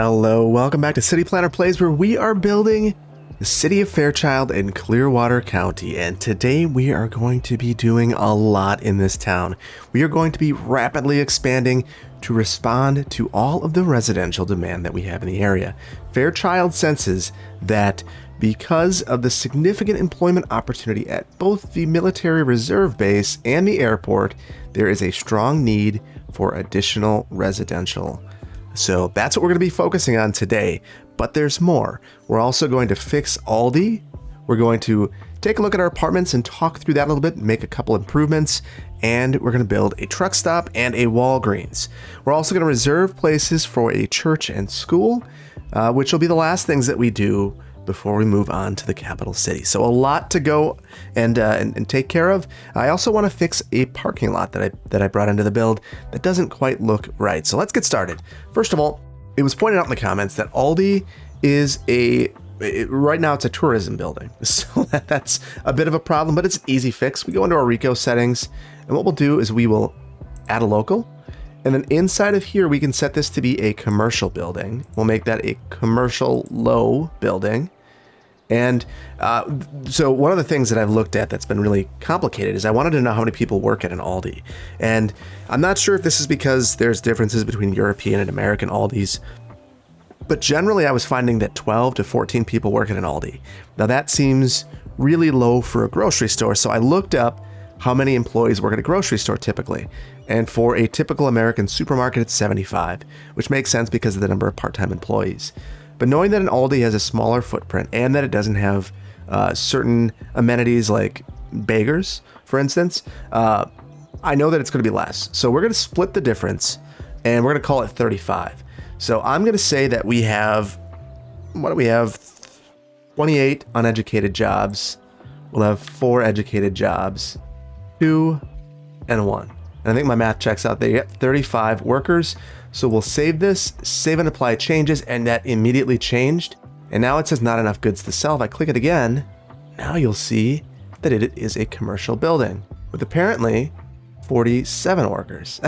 Hello, welcome back to City Planner Plays, where we are building the city of Fairchild in Clearwater County, and today we are going to be doing a lot in this town. We are going to be rapidly expanding to respond to all of the residential demand that we have in the area. Fairchild senses that because of the significant employment opportunity at both the military reserve base and the airport, there is a strong need for additional residential. So that's what we're going to be focusing on today, but there's more. We're also going to fix Aldi. We're going to take a look at our apartments and talk through that a little bit, make a couple improvements, and we're going to build a truck stop and a Walgreens. We're also going to reserve places for a church and school, which will be the last things that we do before we move on to the capital city. So a lot to go and take care of. I also want to fix a parking lot that I brought into the build that doesn't quite look right. So let's get started. First of all, it was pointed out in the comments that Aldi is right now it's a tourism building. So that's a bit of a problem, but it's an easy fix. We go into our RICO settings, and what we'll do is we will add a local. And then inside of here, we can set this to be a commercial building. We'll make that a commercial low building. And so one of the things that I've looked at that's been really complicated is I wanted to know how many people work at an Aldi. And I'm not sure if this is because there's differences between European and American Aldis, but generally I was finding that 12 to 14 people work at an Aldi. Now that seems really low for a grocery store. So I looked up how many employees work at a grocery store typically. And for a typical American supermarket, it's 75, which makes sense because of the number of part-time employees. But knowing that an Aldi has a smaller footprint and that it doesn't have certain amenities like bagers, for instance, I know that it's going to be less. So we're going to split the difference and we're going to call it 35. So I'm going to say that we have, 28 uneducated jobs. We'll have 4 educated jobs, 2 and 1. And I think my math checks out there. You get 35 workers. So we'll save this, save and apply changes, and that immediately changed. And now it says not enough goods to sell. If I click it again, now you'll see that it is a commercial building with apparently 47 workers.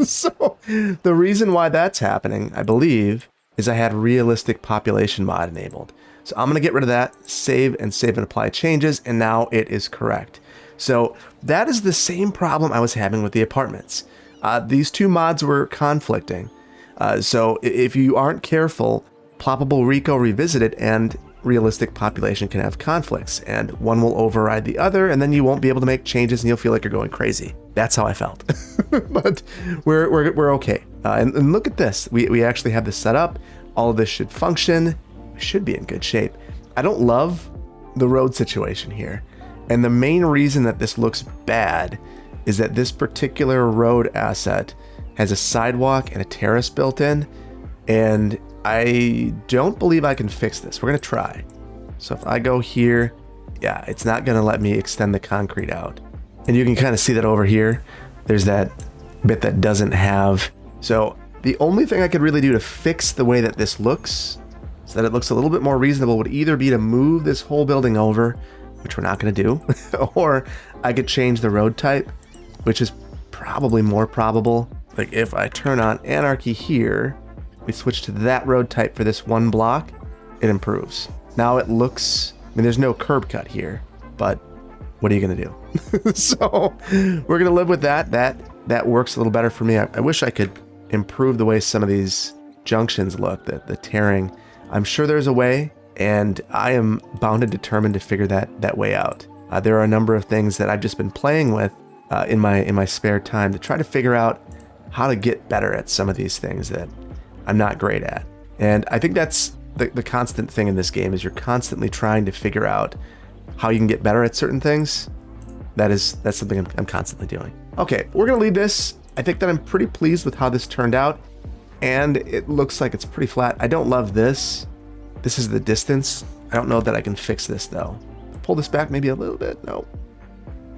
So the reason why that's happening, I believe, is I had realistic population mod enabled. So I'm going to get rid of that, save and apply changes, and now it is correct. So that is the same problem I was having with the apartments. These two mods were conflicting. So if you aren't careful, Ploppable RICO Revisited and Realistic Population can have conflicts, and one will override the other, and then you won't be able to make changes and you'll feel like you're going crazy. That's how I felt. But we're okay. And look at this. We actually have this set up. All of this should function. We should be in good shape. I don't love the road situation here. And the main reason that this looks bad is that this particular road asset has a sidewalk and a terrace built in, and I don't believe I can fix this. We're going to try. So if I go here, yeah, it's not going to let me extend the concrete out. And you can kind of see that over here. There's that bit that doesn't have. So the only thing I could really do to fix the way that this looks, so that it looks a little bit more reasonable, would either be to move this whole building over, which we're not going to do, or I could change the road type, which is probably more probable. Like if I turn on Anarchy here, we switch to that road type for this one block, it improves. Now it looks, I mean, there's no curb cut here, but what are you going to do? So we're going to live with that. That works a little better for me. I wish I could improve the way some of these junctions look, the tearing. I'm sure there's a way, and I am bound and determined to figure that way out. There are a number of things that I've just been playing with in my spare time to try to figure out how to get better at some of these things that I'm not great at. And I think that's the constant thing in this game, is you're constantly trying to figure out how you can get better at certain things. That's something I'm constantly doing. Okay, we're gonna leave this. I think that I'm pretty pleased with how this turned out, and it looks like it's pretty flat. I don't love this. This is the distance. I don't know that I can fix this though. Pull this back maybe a little bit. No.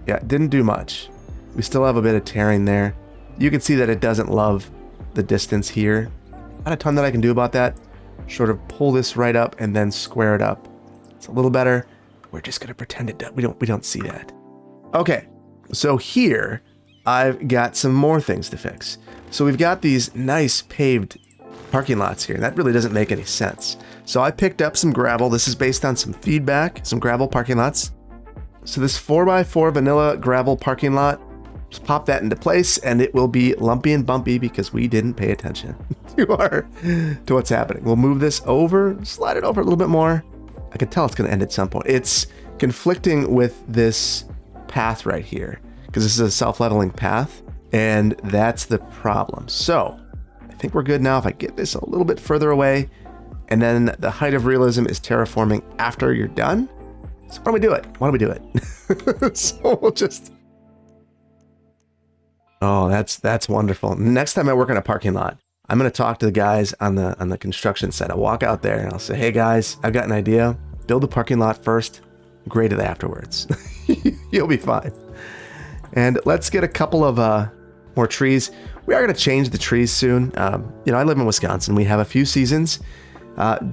Yeah, it didn't do much. We still have a bit of tearing there. You can see that it doesn't love the distance here. Not a ton that I can do about that. Sort of pull this right up and then square it up. It's a little better. We're just gonna pretend it does. We don't see that. Okay, so here I've got some more things to fix. So we've got these nice paved parking lots here. That really doesn't make any sense. So I picked up some gravel. This is based on some feedback, some gravel parking lots. So this 4x4 vanilla gravel parking lot, just pop that into place and it will be lumpy and bumpy because we didn't pay attention to what's happening. We'll move this over, slide it over a little bit more. I can tell it's going to end at some point. It's conflicting with this path right here because this is a self-leveling path and that's the problem. So I think we're good now if I get this a little bit further away, and then the height of realism is terraforming after you're done. So why don't we do it? So we'll just... Oh, that's wonderful. Next time I work on a parking lot, I'm going to talk to the guys on the construction site. I'll walk out there and I'll say, hey guys, I've got an idea. Build the parking lot first, grade it afterwards. You'll be fine. And let's get a couple of more trees. We are going to change the trees soon. I live in Wisconsin. We have a few seasons,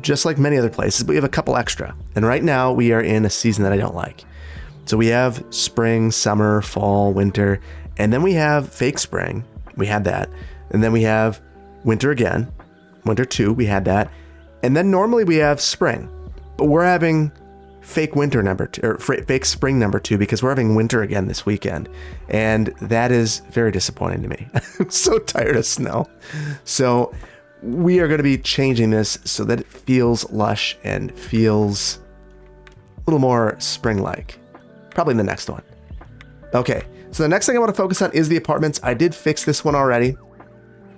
just like many other places, but we have a couple extra. And right now we are in a season that I don't like. So we have spring, summer, fall, winter, and then we have fake spring. We had that. And then we have winter again, winter 2, we had that. And then normally we have spring, but we're having fake winter number 2, or fake spring number 2, because we're having winter again this weekend. And that is very disappointing to me. I'm so tired of snow. So we are going to be changing this so that it feels lush and feels a little more spring-like. Probably in the next one. Okay, so the next thing I want to focus on is the apartments. I did fix this one already.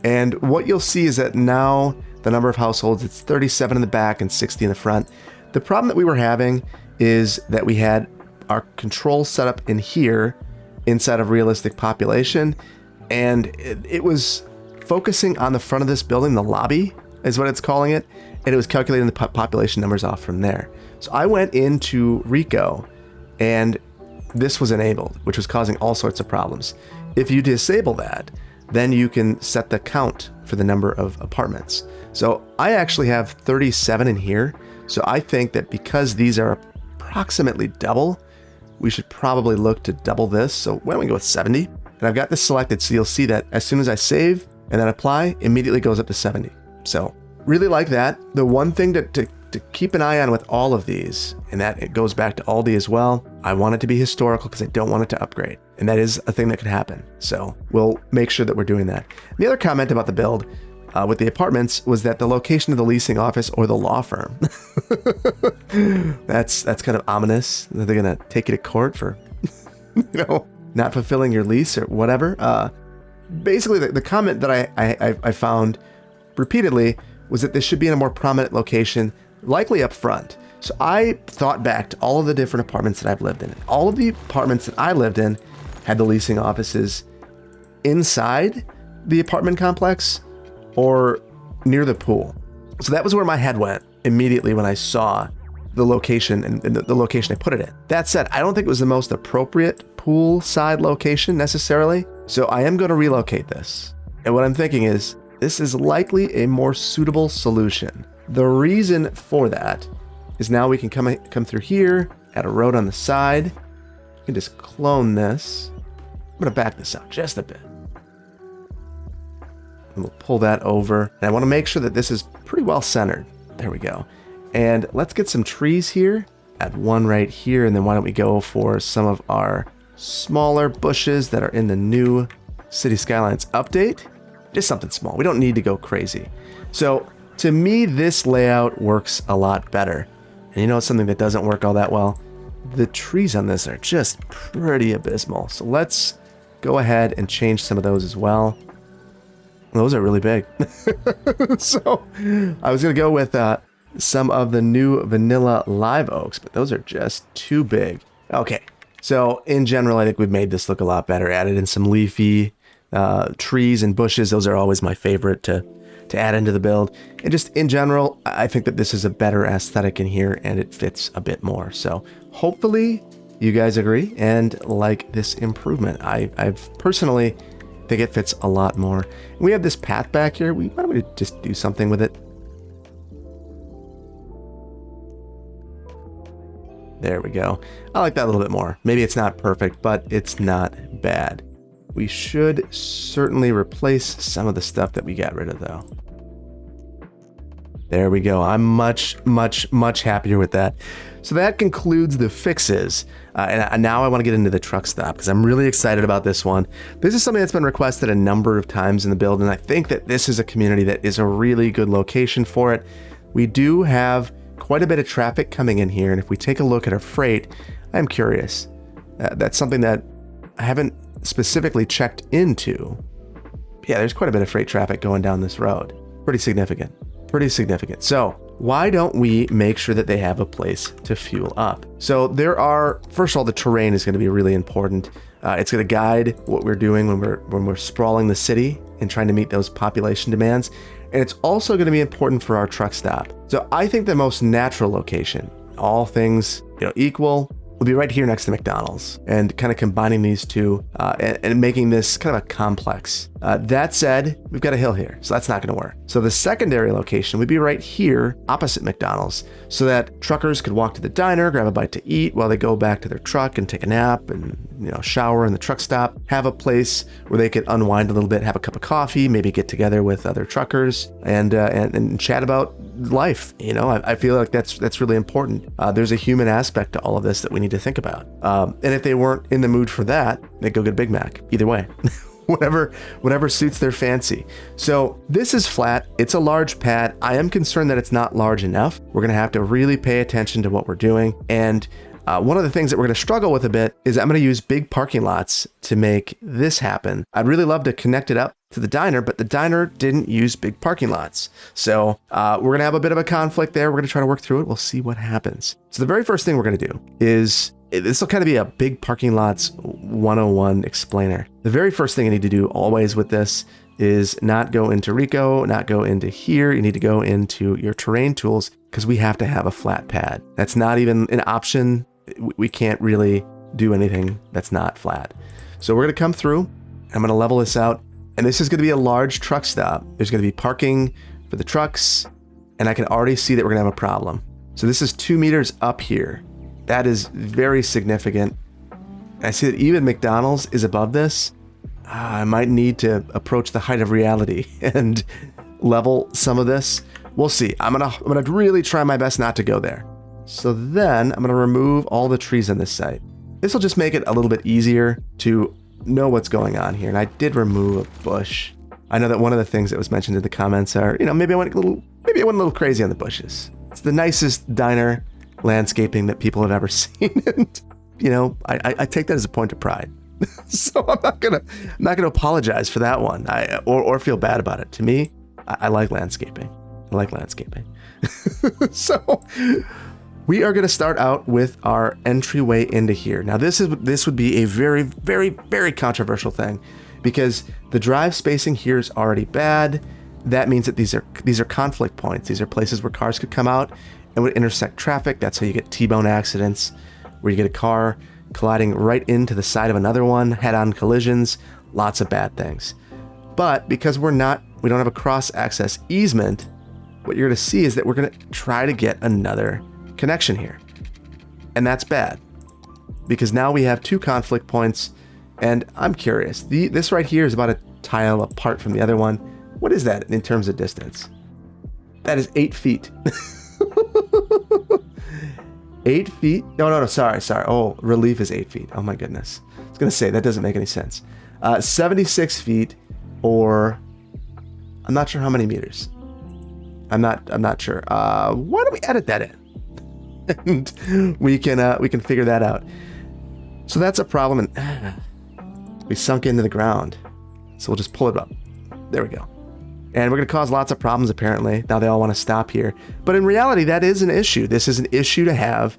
And what you'll see is that now the number of households, it's 37 in the back and 60 in the front. The problem that we were having is that we had our control set up in here inside of realistic population, and it was focusing on the front of this building. The lobby is what it's calling it, and it was calculating the population numbers off from there. So I went into RICO and this was enabled, which was causing all sorts of problems. If you disable that, then you can set the count for the number of apartments. So I actually have 37 in here. So I think that because these are approximately double, we should probably look to double this. So why don't we go with 70? And I've got this selected, so you'll see that as soon as I save and then apply, immediately goes up to 70. So really like that. The one thing to keep an eye on with all of these, and that it goes back to Aldi as well, I want it to be historical because I don't want it to upgrade. And that is a thing that could happen. So we'll make sure that we're doing that. The other comment about the build with the apartments was that the location of the leasing office or the law firm. That's kind of ominous. They're going to take you to court for, not fulfilling your lease or whatever. Basically, the comment that I found repeatedly was that this should be in a more prominent location, likely up front. So I thought back to all of the different apartments that I've lived in. All of the apartments that I lived in had the leasing offices inside the apartment complex or near the pool. So that was where my head went immediately when I saw the location and the location I put it in. That said, I don't think it was the most appropriate poolside location necessarily. So I am going to relocate this. And what I'm thinking is, this is likely a more suitable solution. The reason for that is now we can come through here, add a road on the side. You can just clone this. I'm going to back this up just a bit. And we'll pull that over. And I want to make sure that this is pretty well centered. There we go. And let's get some trees here. Add one right here. And then why don't we go for some of our smaller bushes that are in the new City Skylines update. Just something small. We don't need to go crazy. So to me, this layout works a lot better. And you know something that doesn't work all that well? The trees on this are just pretty abysmal. So let's go ahead and change some of those as well. Those are really big. So I was going to go with some of the new vanilla live oaks, but those are just too big. Okay. So in general, I think we've made this look a lot better. Added in some leafy trees and bushes. Those are always my favorite to add into the build. And just in general, I think that this is a better aesthetic in here and it fits a bit more. So hopefully you guys agree and like this improvement. I've personally think it fits a lot more. We have this path back here. Why don't we just do something with it? There we go. I like that a little bit more. Maybe it's not perfect, but it's not bad. We should certainly replace some of the stuff that we got rid of though. There we go. I'm much, much, much happier with that. So that concludes the fixes. And now I want to get into the truck stop because I'm really excited about this one. This is something that's been requested a number of times in the build, and I think that this is a community that is a really good location for it. We do have quite a bit of traffic coming in here, and if we take a look at our freight, I'm curious. That's something that I haven't specifically checked into. Yeah, there's quite a bit of freight traffic going down this road. Pretty significant. Pretty significant. So why don't we make sure that they have a place to fuel up? So first of all, the terrain is going to be really important. It's going to guide what we're doing when we're sprawling the city and trying to meet those population demands. And it's also going to be important for our truck stop. So I think the most natural location, all things equal, will be right here next to McDonald's, and kind of combining these two and making this kind of a complex. That said, we've got a hill here, so that's not going to work. So the secondary location would be right here opposite McDonald's, so that truckers could walk to the diner, grab a bite to eat while they go back to their truck and take a nap and shower in the truck stop, have a place where they could unwind a little bit, have a cup of coffee, maybe get together with other truckers and chat about life. I feel like that's really important. There's a human aspect to all of this that we need to think about. And if they weren't in the mood for that, they'd go get a Big Mac. Either way. Whatever suits their fancy. So this is flat. It's a large pad. I am concerned that it's not large enough. We're going to have to really pay attention to what we're doing. And one of the things that we're going to struggle with a bit is I'm going to use big parking lots to make this happen. I'd really love to connect it up to the diner, but the diner didn't use big parking lots. So we're going to have a bit of a conflict there. We're going to try to work through it. We'll see what happens. So the very first thing we're going to do is, this will kind of be a big parking lots 101 explainer. The very first thing you need to do always with this is not go into RICO, not go into here. You need to go into your terrain tools because we have to have a flat pad. That's not even an option. We can't really do anything that's not flat. So we're going to come through. I'm going to level this out. And this is going to be a large truck stop. There's going to be parking for the trucks. And I can already see that we're going to have a problem. So this is 2 meters up here. That is very significant. I see that even McDonald's is above this. I might need to approach the height of reality and level some of this. We'll see. I'm gonna really try my best not to go there. So then I'm gonna remove all the trees on this site. This will just make it a little bit easier to know what's going on here. And I did remove a bush. I know that one of the things that was mentioned in the comments are, maybe I went a little crazy on the bushes. It's the nicest diner landscaping that people have ever seen, and I take that as a point of pride. So I'm not gonna apologize for that one, or feel bad about it. To me, I like landscaping. So we are gonna start out with our entryway into here. Now this would be a very, very, very controversial thing because the drive spacing here is already bad. That means that these are conflict points. These are places where cars could come out and would intersect traffic. That's how you get T-bone accidents, where you get a car colliding right into the side of another one, head-on collisions, lots of bad things. But because we don't have a cross-access easement, what you're going to see is that we're going to try to get another connection here. And that's bad, because now we have 2 conflict points, and I'm curious. This right here is about a tile apart from the other one. What is that in terms of distance? That is 8 feet. 8 feet? No, sorry. Oh, relief is 8 feet. Oh my goodness. I was gonna say, that doesn't make any sense. 76 feet, or I'm not sure how many meters. I'm not sure. Why don't we edit that in? And we can figure that out. So that's a problem, and we sunk into the ground. So we'll just pull it up. There we go. And we're going to cause lots of problems, apparently. Now they all want to stop here. But in reality, that is an issue. This is an issue to have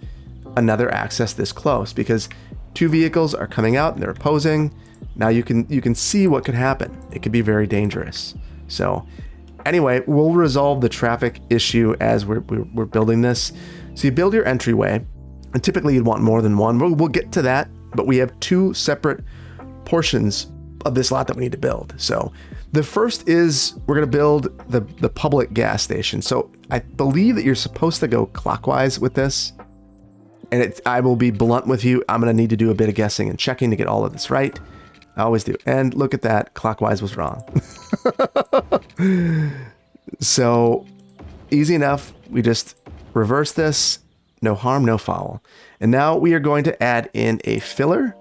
another access this close, because 2 vehicles are coming out and they're opposing. Now you can see what could happen. It could be very dangerous. So anyway, we'll resolve the traffic issue as we're building this. So you build your entryway, and typically you'd want more than one. We'll get to that, but we have 2 separate portions of this lot that we need to build. So the first is we're going to build the public gas station. So I believe that you're supposed to go clockwise with this. And I will be blunt with you. I'm going to need to do a bit of guessing and checking to get all of this right. I always do. And look at that. Clockwise was wrong. So easy enough. We just reverse this. No harm, no foul. And now we are going to add in a filler.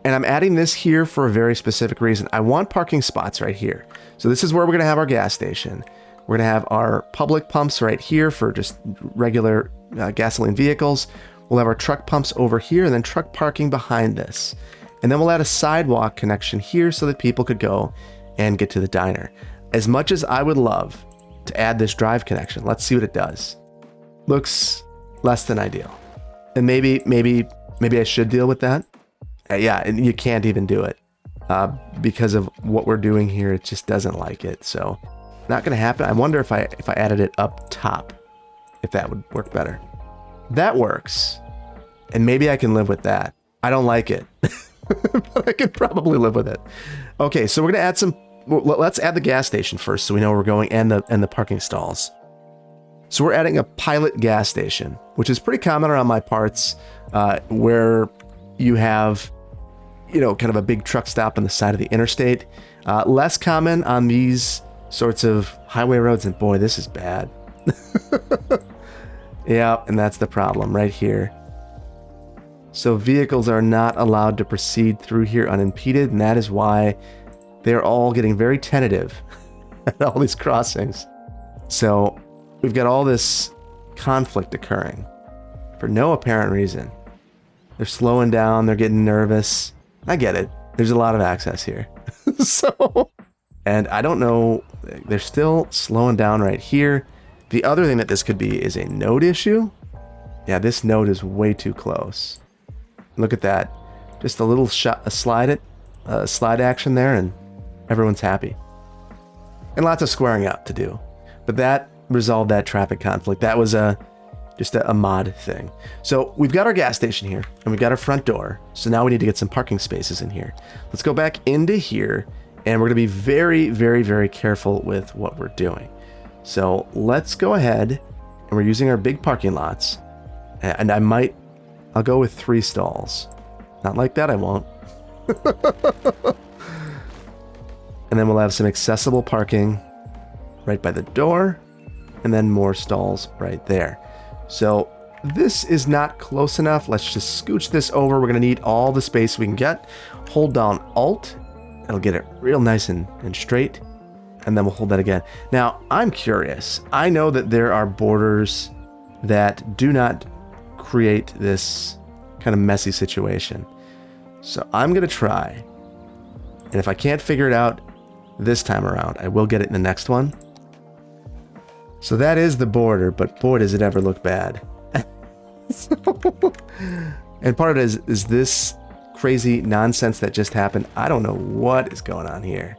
And I'm adding this here for a very specific reason. I want parking spots right here. So this is where we're going to have our gas station. We're going to have our public pumps right here for just regular gasoline vehicles. We'll have our truck pumps over here and then truck parking behind this. And then we'll add a sidewalk connection here so that people could go and get to the diner. As much as I would love to add this drive connection, let's see what it does. Looks less than ideal. And maybe I should deal with that. Yeah, and you can't even do it because of what we're doing here. It just doesn't like it. So not going to happen. I wonder if I added it up top, if that would work better. That works. And maybe I can live with that. I don't like it, but I could probably live with it. Okay, so we're going to add some, let's add the gas station first so we know where we're going and the parking stalls. So we're adding a pilot gas station, which is pretty common around my parts where you have, kind of a big truck stop on the side of the interstate. Less common on these sorts of highway roads. And boy, this is bad. Yeah, and that's the problem right here. So vehicles are not allowed to proceed through here unimpeded, and that is why they're all getting very tentative at all these crossings. So we've got all this conflict occurring for no apparent reason. They're slowing down, they're getting nervous. I get it. There's a lot of access here. And I don't know, they're still slowing down right here. The other thing that this could be is a node issue. Yeah, this node is way too close. Look at that. Just a little slide action there and everyone's happy. And lots of squaring up to do. But that resolved that traffic conflict. That was just a mod thing. So we've got our gas station here and we've got our front door. So now we need to get some parking spaces in here. Let's go back into here and we're going to be very, very, very careful with what we're doing. So let's go ahead and we're using our big parking lots and I'll go with 3 stalls. Not like that, I won't. And then we'll have some accessible parking right by the door and then more stalls right there. So this is not close enough. Let's just scooch this over. We're going to need all the space we can get. Hold down Alt. It'll get it real nice and straight. And then we'll hold that again. Now, I'm curious. I know that there are borders that do not create this kind of messy situation. So I'm going to try. And if I can't figure it out this time around, I will get it in the next one. So that is the border, but boy, does it ever look bad. And part of it is this crazy nonsense that just happened. I don't know what is going on here.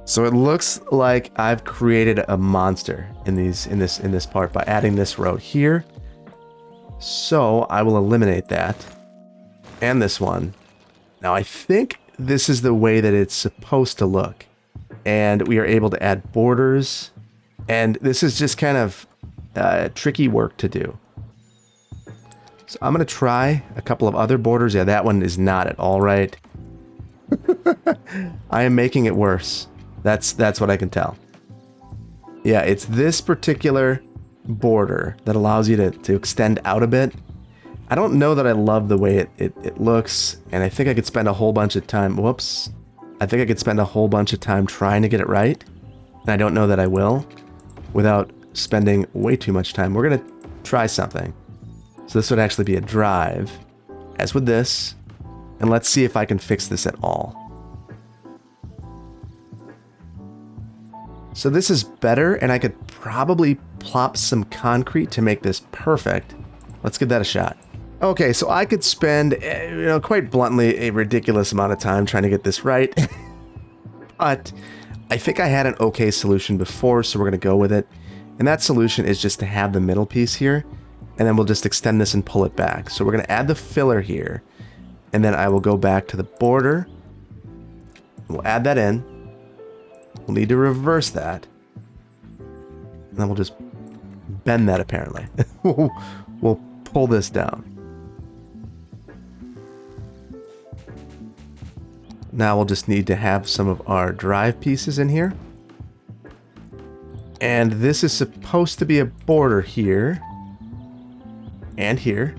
So it looks like I've created a monster in this part by adding this road here. So I will eliminate that and this one. Now I think this is the way that it's supposed to look. And we are able to add borders. And this is just kind of tricky work to do. So I'm going to try a couple of other borders. Yeah, that one is not at all right. I am making it worse. That's what I can tell. Yeah, it's this particular border that allows you to extend out a bit. I don't know that I love the way it looks. And I think I could spend a whole bunch of time. Whoops. I think I could spend a whole bunch of time trying to get it right. And I don't know that I will without spending way too much time. We're going to try something. So this would actually be a drive, as with this. And let's see if I can fix this at all. So this is better, and I could probably plop some concrete to make this perfect. Let's give that a shot. Okay, so I could spend, quite bluntly, a ridiculous amount of time trying to get this right. But I think I had an okay solution before, so we're going to go with it. And that solution is just to have the middle piece here, and then we'll just extend this and pull it back. So we're going to add the filler here, and then I will go back to the border. We'll add that in. We'll need to reverse that. And then we'll just bend that, apparently. We'll pull this down. Now we'll just need to have some of our drive pieces in here. And this is supposed to be a border here. And here.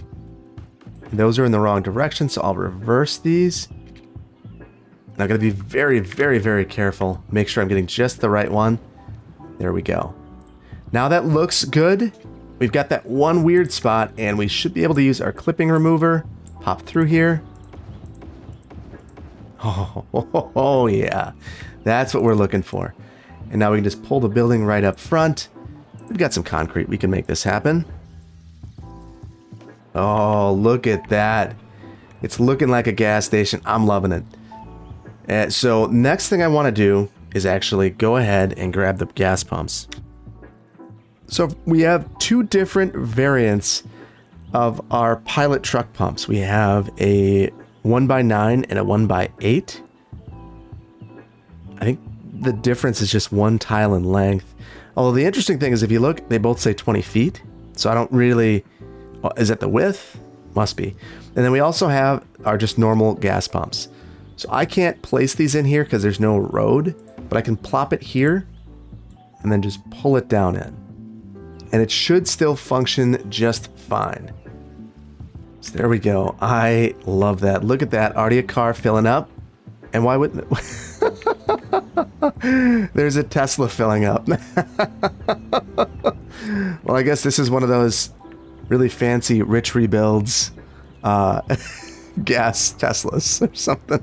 And those are in the wrong direction, so I'll reverse these. And I'm going to be very, very, very careful. Make sure I'm getting just the right one. There we go. Now that looks good. We've got that one weird spot, and we should be able to use our clipping remover. Pop through here. Oh, yeah. That's what we're looking for. And now we can just pull the building right up front. We've got some concrete. We can make this happen. Oh, look at that. It's looking like a gas station. I'm loving it. So next thing I want to do is actually go ahead and grab the gas pumps. So we have two different variants of our pilot truck pumps. We have a 1x9 and a 1x8. I think the difference is just one tile in length. Although the interesting thing is if you look, they both say 20 feet. So I don't really... Is that the width? Must be. And then we also have our just normal gas pumps. So I can't place these in here because there's no road, but I can plop it here and then just pull it down in. And it should still function just fine. So there we go. I love that. Look at that. Already a car filling up. And why wouldn't it? There's a Tesla filling up. Well, I guess this is one of those really fancy rich rebuilds gas Teslas or something.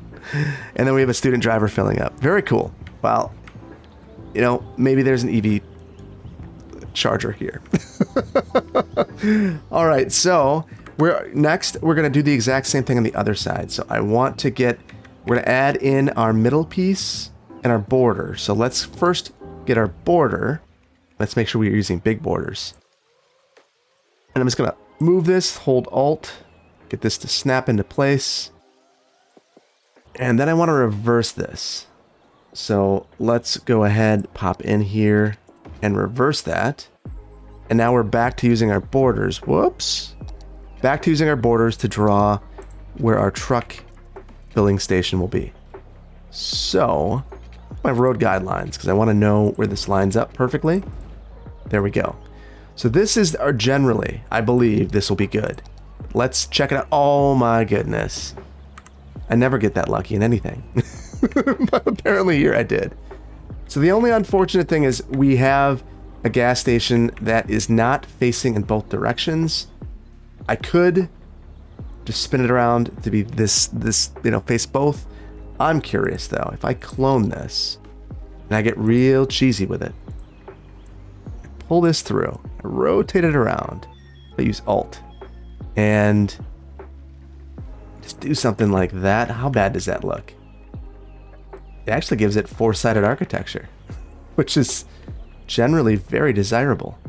And then we have a student driver filling up. Very cool. Well, you know, maybe there's an EV charger here. All right, so we're going to do the exact same thing on the other side. So I want to we're going to add in our middle piece and our border. So let's first get our border. Let's make sure we're using big borders. And I'm just going to move this, hold Alt, get this to snap into place. And then I want to reverse this. So let's go ahead, pop in here and reverse that. And now we're back to using our borders. Whoops. Back to using our borders to draw where our truck filling station will be. So my road guidelines, because I want to know where this lines up perfectly. There we go. So this is our generally, I believe this will be good. Let's check it out. Oh my goodness. I never get that lucky in anything. But apparently here I did. So the only unfortunate thing is we have a gas station that is not facing in both directions. I could just spin it around to be this, face both. I'm curious though, if I clone this and I get real cheesy with it, pull this through, rotate it around, I use Alt, and just do something like that. How bad does that look? It actually gives it four-sided architecture, which is generally very desirable.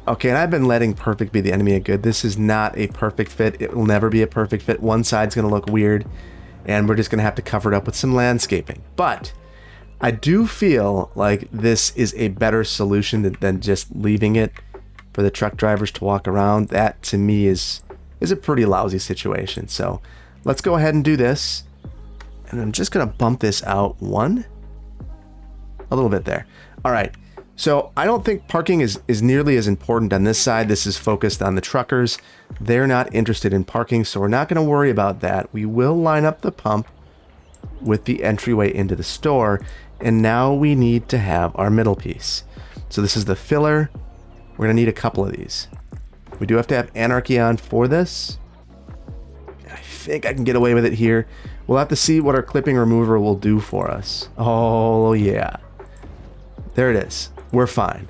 Okay, and I've been letting perfect be the enemy of good. This is not a perfect fit. It will never be a perfect fit. One side's going to look weird, and we're just going to have to cover it up with some landscaping. But I do feel like this is a better solution than just leaving it for the truck drivers to walk around. That, to me, is a pretty lousy situation. So let's go ahead and do this. And I'm just going to bump this out a little bit there. All right. So I don't think parking is nearly as important on this side. This is focused on the truckers. They're not interested in parking, so we're not going to worry about that. We will line up the pump with the entryway into the store, and now we need to have our middle piece. So this is the filler. We're going to need a couple of these. We do have to have Anarchy on for this. I think I can get away with it here. We'll have to see what our clipping remover will do for us. Oh, yeah. There it is. We're fine.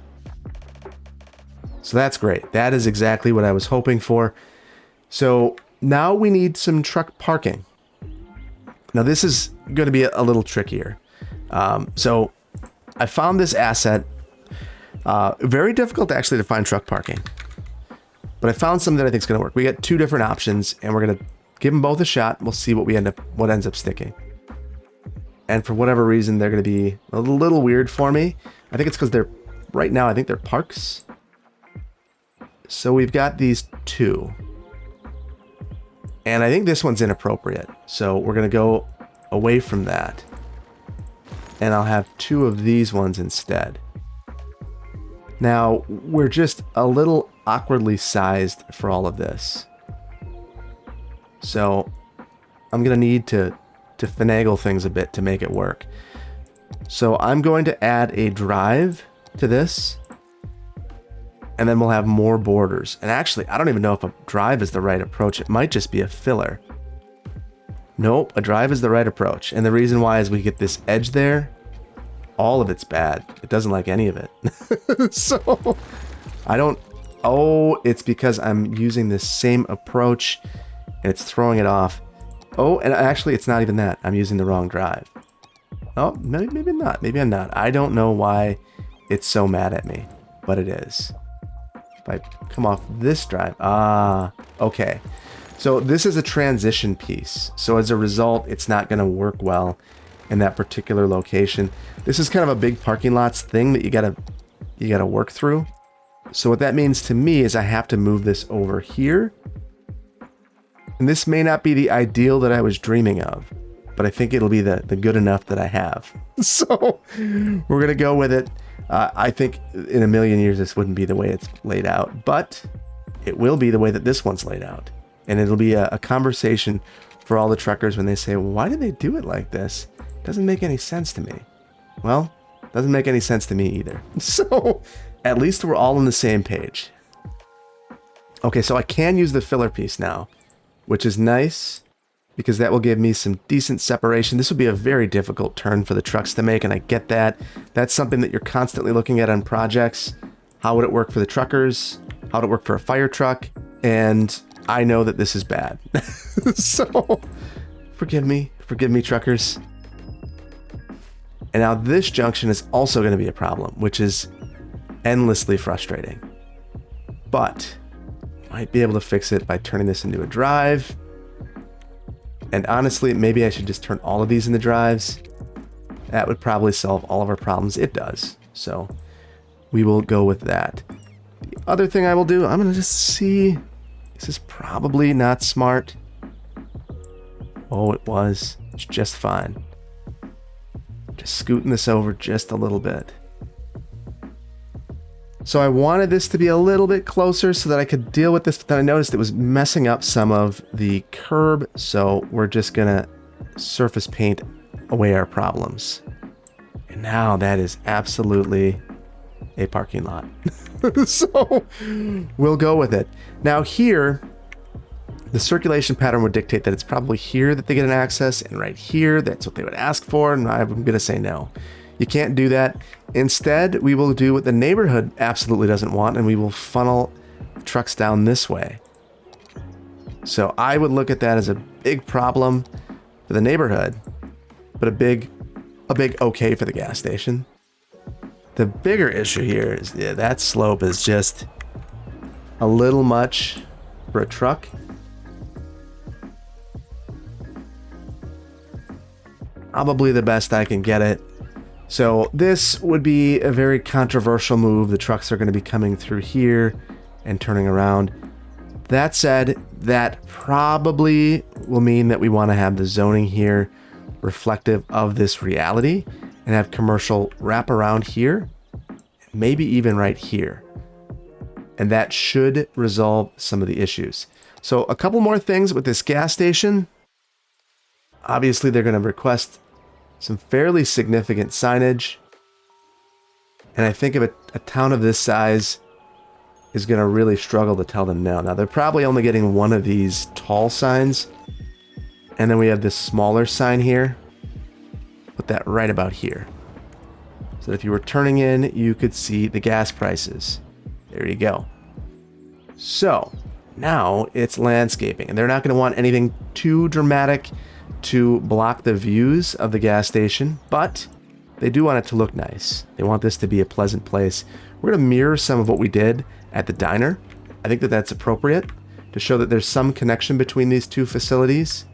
So that's great. That is exactly what I was hoping for. So now we need some truck parking. Now this is going to be a little trickier. So I found this asset. Very difficult actually to find truck parking. But I found some that I think is going to work. We got two different options, and we're going to give them both a shot. We'll see what ends up sticking. And for whatever reason, they're going to be a little weird for me. I think it's because right now, I think they're parks. So we've got these two. And I think this one's inappropriate. So we're going to go away from that. And I'll have 2 of these ones instead. Now, we're just a little awkwardly sized for all of this. So I'm going to need to finagle things a bit to make it work. So I'm going to add a drive to this, and then we'll have more borders. And actually, I don't even know if a drive is the right approach. It might just be a filler. Nope, a drive is the right approach. And the reason why is we get this edge there. All of it's bad. It doesn't like any of it. So I don't... Oh, it's because I'm using this same approach and it's throwing it off. Oh, and actually it's not even that. I'm using the wrong drive. Oh, maybe not. Maybe I'm not. I don't know why it's so mad at me, but it is. If I come off this drive, okay. So this is a transition piece. So as a result, it's not going to work well in that particular location. This is kind of a big parking lots thing that you gotta work through. So what that means to me is I have to move this over here. And this may not be the ideal that I was dreaming of, but I think it'll be the good enough that I have. So we're gonna go with it. I think in a million years this wouldn't be the way it's laid out, but it will be the way that this one's laid out. And it'll be a conversation for all the truckers when they say, well, why did they do it like this? It doesn't make any sense to me. Well, it doesn't make any sense to me either. So at least we're all on the same page. Okay, so I can use the filler piece now, which is nice because that will give me some decent separation. This would be a very difficult turn for the trucks to make, and I get that. That's something that you're constantly looking at on projects. How would it work for the truckers? How would it work for a fire truck? And I know that this is bad. So forgive me, truckers. And now this junction is also going to be a problem, which is endlessly frustrating. But might be able to fix it by turning this into a drive. And honestly, maybe I should just turn all of these into drives. That would probably solve all of our problems. It does. So we will go with that. The other thing I will do, I'm going to just see. This is probably not smart. Oh, it was. It's just fine. Just scooting this over just a little bit. So I wanted this to be a little bit closer so that I could deal with this, but then I noticed it was messing up some of the curb, so we're just gonna surface paint away our problems. And now that is absolutely a parking lot. So we'll go with it. Now here, the circulation pattern would dictate that it's probably here that they get an access, and right here, that's what they would ask for, and I'm gonna say no. You can't do that. Instead, we will do what the neighborhood absolutely doesn't want, and we will funnel trucks down this way. So I would look at that as a big problem for the neighborhood, but a big okay for the gas station. The bigger issue here is that slope is just a little much for a truck. Probably the best I can get it. So this would be a very controversial move. The trucks are going to be coming through here and turning around. That said, that probably will mean that we want to have the zoning here reflective of this reality and have commercial wrap around here, maybe even right here. And that should resolve some of the issues. So a couple more things with this gas station. Obviously, they're going to request some fairly significant signage. And I think if a town of this size is going to really struggle to tell them no. Now, they're probably only getting one of these tall signs. And then we have this smaller sign here. Put that right about here. So that if you were turning in, you could see the gas prices. There you go. So now it's landscaping. And they're not going to want anything too dramatic to block the views of the gas station, but they do want it to look nice. They want this to be a pleasant place. We're going to mirror some of what we did at the diner. I think that that's appropriate to show that there's some connection between these two facilities.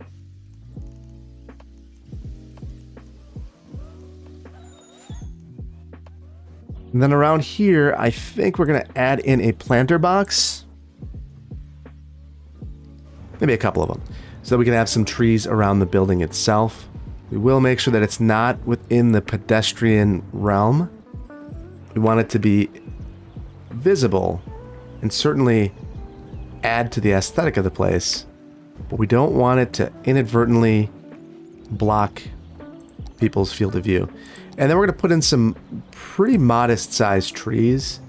And then around here, I think we're going to add in a planter box. Maybe a couple of them, so that we can have some trees around the building itself. We will make sure that it's not within the pedestrian realm. We want it to be visible and certainly add to the aesthetic of the place, but we don't want it to inadvertently block people's field of view. And then we're going to put in some pretty modest sized trees.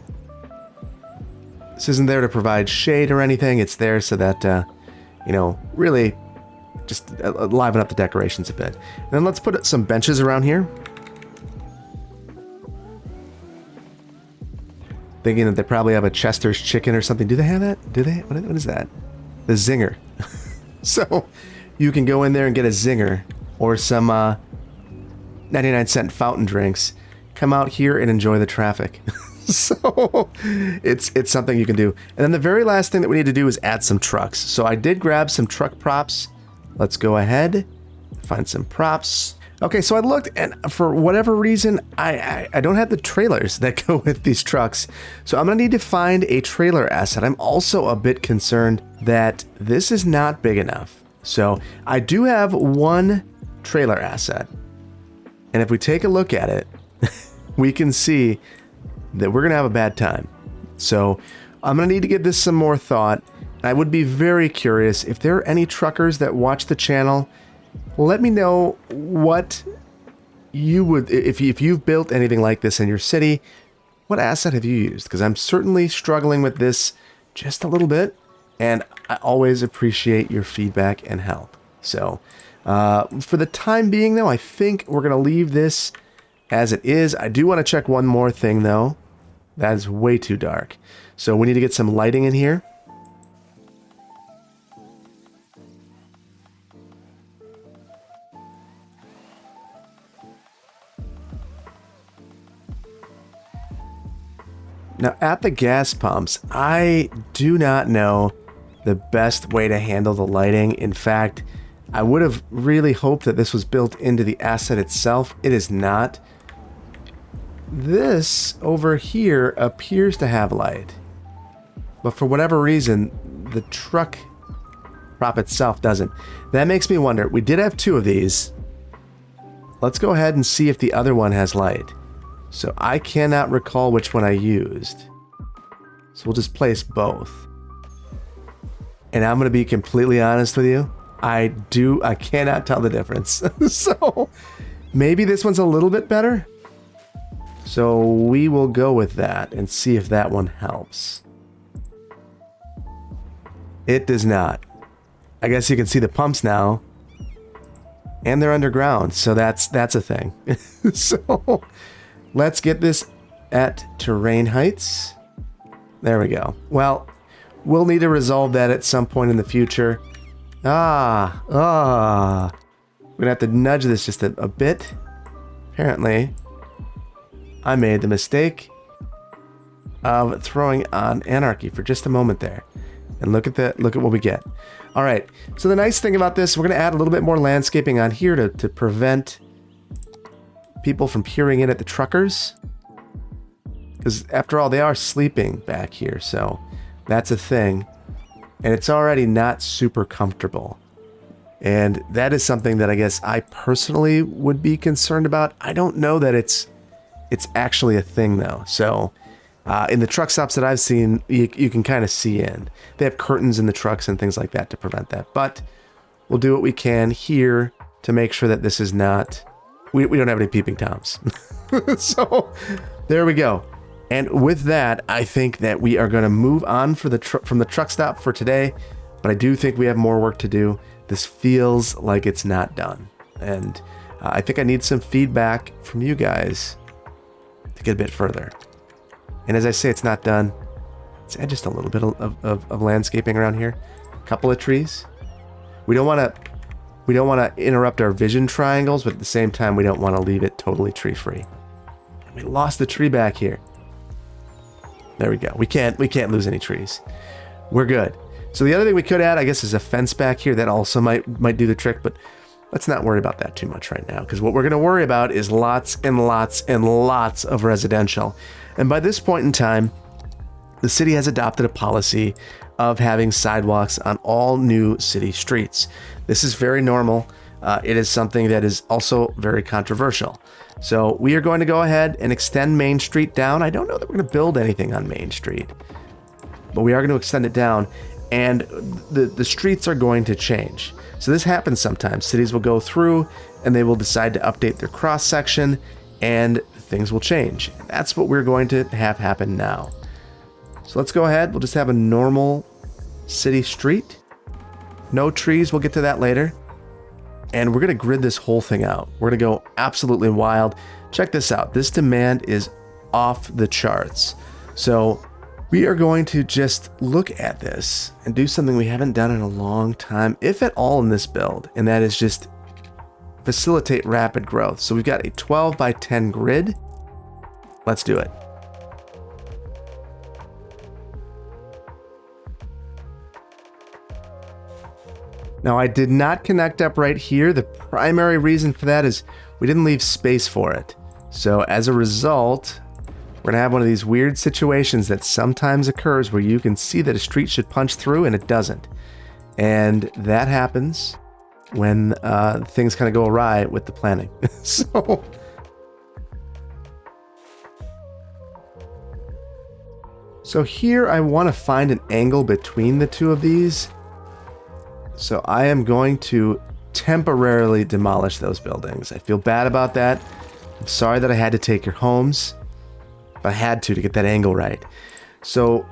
This isn't there to provide shade or anything. It's there so that, really just liven up the decorations a bit. And then let's put some benches around here. Thinking that they probably have a Chester's chicken or something. Do they have that? Do they? What is that? The Zinger. So you can go in there and get a Zinger or some 99-cent fountain drinks. Come out here and enjoy the traffic. So it's something you can do. And then the very last thing that we need to do is add some trucks. So I did grab some truck props. Let's go ahead, find some props. Okay, so I looked, and for whatever reason, I don't have the trailers that go with these trucks. So I'm going to need to find a trailer asset. I'm also a bit concerned that this is not big enough. So I do have one trailer asset. And if we take a look at it, we can see that we're going to have a bad time. So I'm going to need to give this some more thought. I would be very curious if there are any truckers that watch the channel. Let me know what you would, if you've built anything like this in your city, what asset have you used? Because I'm certainly struggling with this just a little bit, and I always appreciate your feedback and help. So for the time being, though, I think we're going to leave this as it is. I do want to check one more thing, though. That is way too dark. So we need to get some lighting in here. Now, at the gas pumps, I do not know the best way to handle the lighting. In fact, I would have really hoped that this was built into the asset itself. It is not. This over here appears to have light, but for whatever reason, the truck prop itself doesn't. That makes me wonder. We did have two of these. Let's go ahead and see if the other one has light. So I cannot recall which one I used. So we'll just place both. And I'm going to be completely honest with you. I cannot tell the difference. So maybe this one's a little bit better. So we will go with that and see if that one helps. It does not. I guess you can see the pumps now. And they're underground. So that's a thing. So let's get this at terrain heights. There we go. Well, we'll need to resolve that at some point in the future. We're gonna have to nudge this just a bit. Apparently, I made the mistake of throwing on anarchy for just a moment there. And look at what we get. All right. So the nice thing about this, we're gonna add a little bit more landscaping on here to prevent people from peering in at the truckers, because after all, they are sleeping back here, so that's a thing, and it's already not super comfortable, and that is something that I guess I personally would be concerned about. I don't know that it's actually a thing though. So in the truck stops that I've seen, you can kind of see in. They have curtains in the trucks and things like that to prevent that, but we'll do what we can here to make sure that this is not. We don't have any peeping toms. So there we go. And with that, I think that we are going to move on from the truck stop for today. But I do think we have more work to do. This feels like it's not done. And I think I need some feedback from you guys to get a bit further. And as I say, it's not done. Let's add just a little bit of landscaping around here. A couple of trees. We don't want to interrupt our vision triangles, but at the same time, we don't want to leave it totally tree free. And we lost the tree back here. There we go. We can't lose any trees. We're good. So the other thing we could add, I guess, is a fence back here. That also might do the trick, but let's not worry about that too much right now, because what we're going to worry about is lots and lots and lots of residential. And by this point in time, the city has adopted a policy of having sidewalks on all new city streets. This is very normal. it is something that is also very controversial. So we are going to go ahead and extend Main Street down. I don't know that we're going to build anything on Main Street, but we are going to extend it down, and the streets are going to change. So this happens sometimes. Cities will go through and they will decide to update their cross section, and things will change. That's what we're going to have happen now. So let's go ahead. We'll just have a normal city street. No trees. We'll get to that later. And we're going to grid this whole thing out. We're going to go absolutely wild. Check this out. This demand is off the charts. So we are going to just look at this and do something we haven't done in a long time, if at all, in this build. And that is just facilitate rapid growth. So we've got a 12 by 10 grid. Let's do it. Now, I did not connect up right here. The primary reason for that is we didn't leave space for it. So as a result, we're gonna have one of these weird situations that sometimes occurs where you can see that a street should punch through and it doesn't. And that happens when things kind of go awry with the planning. So here I want to find an angle between the two of these. So I am going to temporarily demolish those buildings. I feel bad about that. I'm sorry that I had to take your homes, but I had to get that angle right. So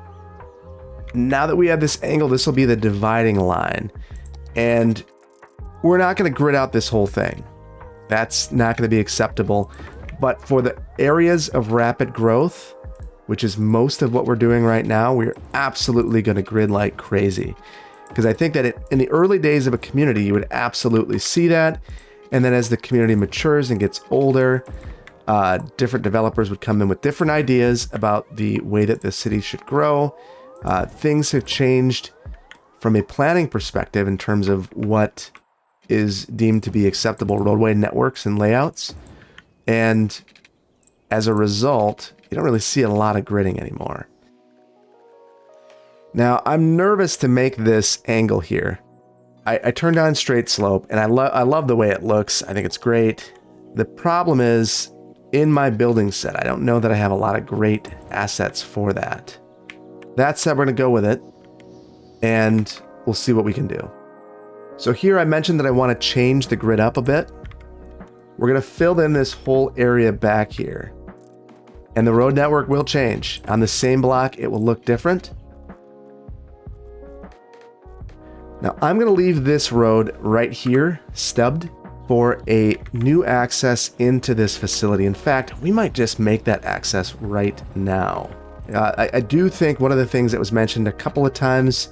now that we have this angle, this will be the dividing line. And we're not going to grid out this whole thing. That's not going to be acceptable. But for the areas of rapid growth, which is most of what we're doing right now, we're absolutely going to grid like crazy. Because I think that in the early days of a community, you would absolutely see that. And then as the community matures and gets older, different developers would come in with different ideas about the way that the city should grow. Things have changed from a planning perspective in terms of what is deemed to be acceptable roadway networks and layouts. And as a result, you don't really see a lot of gridding anymore. Now, I'm nervous to make this angle here. I turned on straight slope, and I love the way it looks. I think it's great. The problem is, in my building set, I don't know that I have a lot of great assets for that. That said, we're going to go with it, and we'll see what we can do. So here I mentioned that I want to change the grid up a bit. We're going to fill in this whole area back here. And the road network will change. On the same block, it will look different. Now, I'm going to leave this road right here, stubbed, for a new access into this facility. In fact, we might just make that access right now. I do think one of the things that was mentioned a couple of times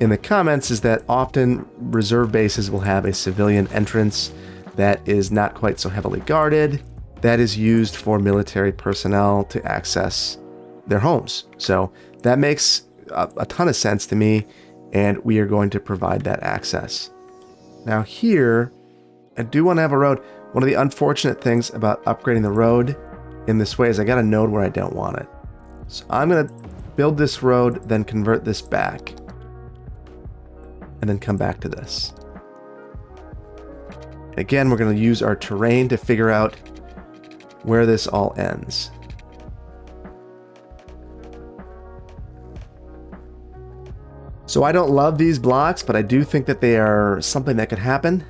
in the comments is that often reserve bases will have a civilian entrance that is not quite so heavily guarded, that is used for military personnel to access their homes. So that makes a ton of sense to me. And we are going to provide that access. Now here, I do want to have a road. One of the unfortunate things about upgrading the road in this way is I got a node where I don't want it. So I'm going to build this road, then convert this back, and then come back to this. Again, we're going to use our terrain to figure out where this all ends. So I don't love these blocks, but I do think that they are something that could happen.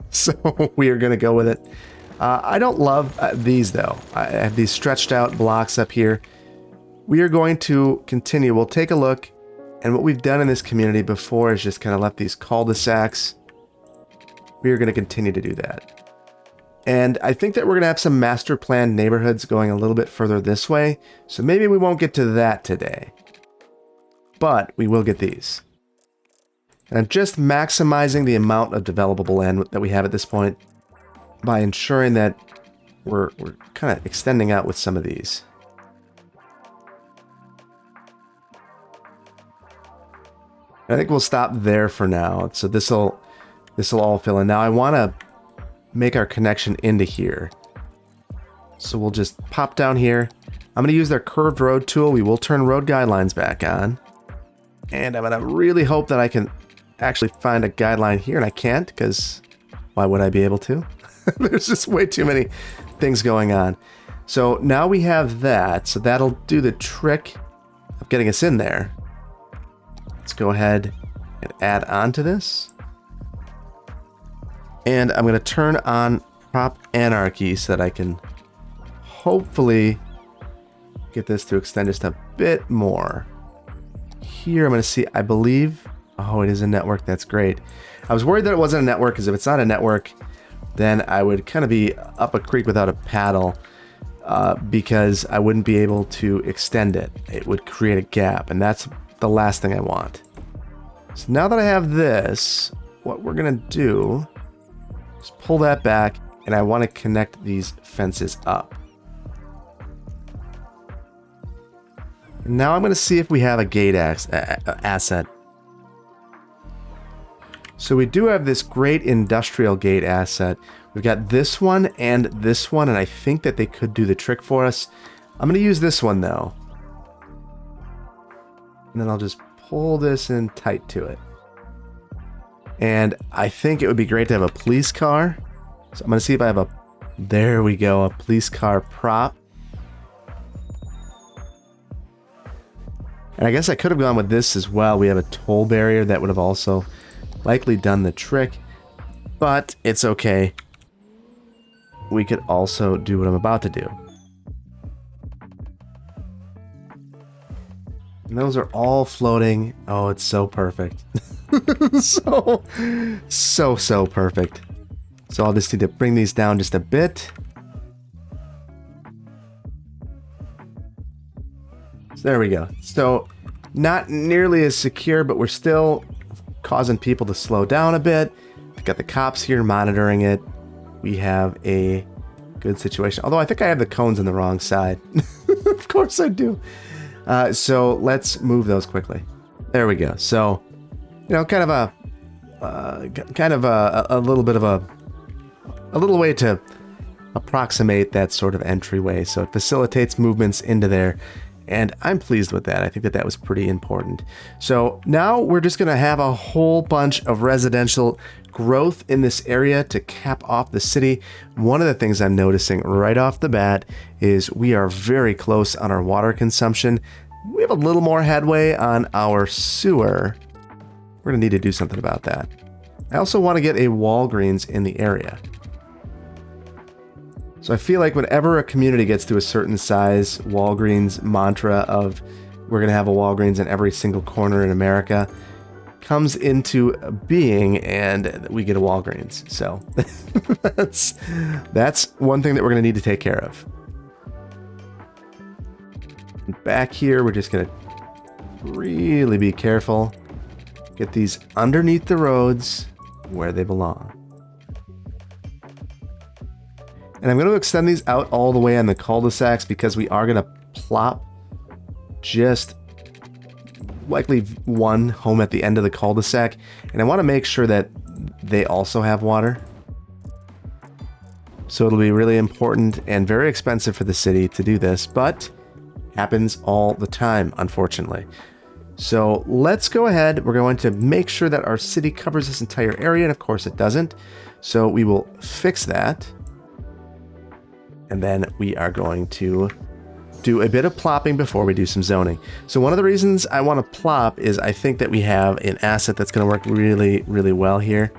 So we are going to go with it. I don't love these though. I have these stretched out blocks up here. We are going to continue. We'll take a look. And what we've done in this community before is just kind of left these cul-de-sacs. We are going to continue to do that. And I think that we're going to have some master plan neighborhoods going a little bit further this way. So maybe we won't get to that today. But we will get these. And I'm just maximizing the amount of developable land that we have at this point by ensuring that we're kind of extending out with some of these. I think we'll stop there for now. So this will all fill in. Now I want to make our connection into here. So we'll just pop down here. I'm going to use their curved road tool. We will turn road guidelines back on. And I'm going to really hope that I can actually find a guideline here, and I can't because, Why would I be able to? There's just way too many things going on. So now we have that. So that'll do the trick of getting us in there. Let's go ahead and add on to this. And I'm going to turn on prop anarchy so that I can hopefully get this to extend just a bit more. Here I'm going to see, I believe, oh, it is a network. That's great. I was worried that it wasn't a network, because if it's not a network, then I would kind of be up a creek without a paddle, because I wouldn't be able to extend it. It would create a gap, and that's the last thing I want. So now that I have this, what we're going to do is pull that back, and I want to connect these fences up. Now I'm going to see if we have a gate asset. So we do have this great industrial gate asset. We've got this one, and I think that they could do the trick for us. I'm going to use this one, though. And then I'll just pull this in tight to it. And I think it would be great to have a police car. So I'm going to see if I have a... There we go, a police car prop. And I guess I could have gone with this as well. We have a toll barrier that would have also likely done the trick. But it's okay. We could also do what I'm about to do. And those are all floating. Oh, it's so perfect. so perfect. So I'll just need to bring these down just a bit. So there we go. So not nearly as secure, but we're still causing people to slow down a bit. We've got the cops here monitoring it. We have a good situation. Although I think I have the cones on the wrong side. Of course I do. So let's move those quickly. There we go. So, you know, kind of a little bit of a little way to approximate that sort of entryway. So it facilitates movements into there. And I'm pleased with that. I think that that was pretty important. So now we're just going to have a whole bunch of residential growth in this area to cap off the city. One of the things I'm noticing right off the bat is we are very close on our water consumption. We have a little more headway on our sewer. We're going to need to do something about that. I also want to get a Walgreens in the area. So I feel like whenever a community gets to a certain size, Walgreens mantra of we're going to have a Walgreens in every single corner in America comes into being, and we get a Walgreens. So that's one thing that we're going to need to take care of. Back here, we're just going to really be careful. Get these underneath the roads where they belong. And I'm going to extend these out all the way on the cul-de-sacs because we are going to plop just likely one home at the end of the cul-de-sac. And I want to make sure that they also have water. So it'll be really important and very expensive for the city to do this, but happens all the time, unfortunately. So let's go ahead. We're going to make sure that our city covers this entire area. And of course it doesn't. So we will fix that. And then we are going to do a bit of plopping before we do some zoning. So one of the reasons I want to plop is I think that we have an asset that's going to work really, really well here.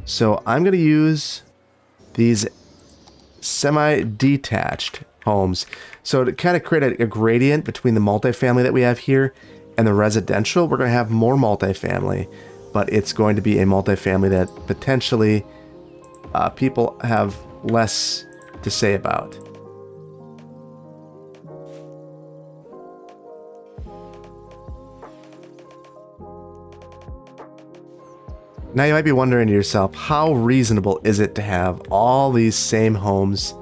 So I'm going to use these semi-detached homes. So to kind of create a gradient between the multifamily that we have here and the residential, we're going to have more multifamily, but it's going to be a multifamily that potentially people have less to say about. Now you might be wondering to yourself, how reasonable is it to have all these same homes